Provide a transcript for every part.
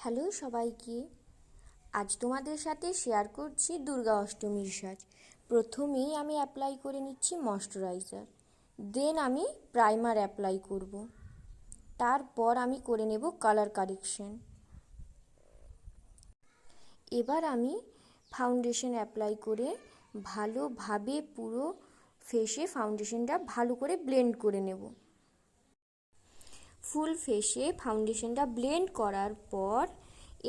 Hello সবাইকে, আজ তোমাদের সাথে শেয়ার করছি দুর্গা অষ্টমীর সাজ। প্রথমেই আমি অ্যাপ্লাই করে নিচ্ছি ময়শ্চারাইজার, দেন আমি প্রাইমার অ্যাপ্লাই করব, তারপর আমি করে নেব কালার কারেকশন। এবার আমি ফাউন্ডেশন অ্যাপ্লাই করে ভালোভাবে পুরো ফেসে ফাউন্ডেশনটা ভালো করে ব্লেন্ড করে নেব। ফুল ফেসে ফাউন্ডেশনটা ব্লেন্ড করার পর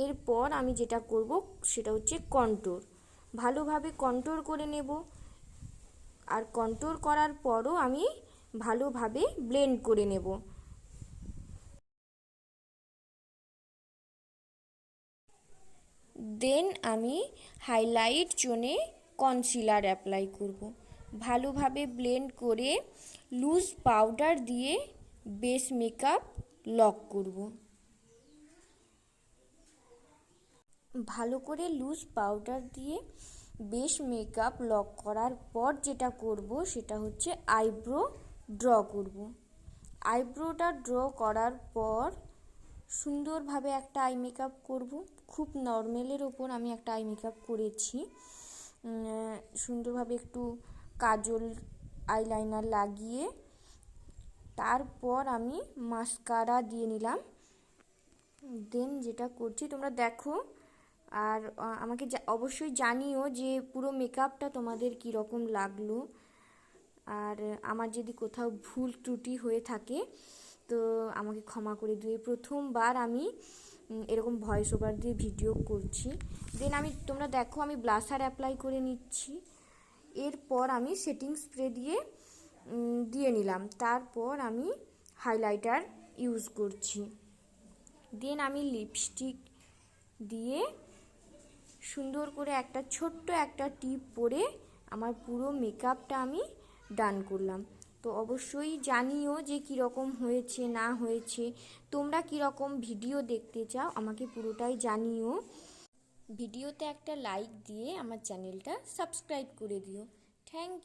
এরপর আমি যেটা করব সেটা হচ্ছে কন্ট্যুর। ভালোভাবে কন্ট্যুর করে নেব, আর কন্ট্যুর করার পরও আমি ভালোভাবে ব্লেন্ড করে নেব। দেন আমি হাইলাইট জোনে কনসিলার অ্যাপ্লাই করব। ভালোভাবে ব্লেন্ড করে লুজ পাউডার দিয়ে বেস মেকআপ লক করব। ভালো করে লুজ পাউডার দিয়ে বেস মেকআপ লক করার পর যেটা করব সেটা হচ্ছে আইব্রো ড্র করব। আইব্রোটা ড্র করার পর সুন্দরভাবে একটা আই মেকআপ করব। খুব নর্মালের ওপর আমি একটা আই মেকআপ করেছি। সুন্দরভাবে একটু কাজল আইলাইনার লাগিয়ে তারপর আমি মাস্কারা দিয়ে নিলাম। দেন যেটা করছি তোমরা দেখো, আর আমাকে অবশ্যই জানিও যে পুরো মেকআপটা তোমাদের কীরকম লাগলো, আর আমার যদি কোথাও ভুল ত্রুটি হয়ে থাকে তো আমাকে ক্ষমা করে দিও। প্রথমবার আমি এরকম ভয়েস ওভার দিয়ে ভিডিও করছি। দেন তোমরা দেখো আমি ব্লাশার অ্যাপ্লাই করে নিচ্ছি। এরপর আমি সেটিং স্প্রে দিয়ে নিলাম। তারপর আমি হাইলাইটার ইউজ করছি। দেন আমি লিপস্টিক দিয়ে সুন্দর করে একটা ছোট্ট একটা টিপ পরে আমার পুরো মেকআপটা আমি ডান করলাম। তো অবশ্যই জানিও যে কীরকম হয়েছে না হয়েছে, তোমরা কীরকম ভিডিও দেখতে চাও আমাকে পুরোটাই জানিও। ভিডিওতে একটা লাইক দিয়ে আমার চ্যানেলটা সাবস্ক্রাইব করে দিও। Thank you.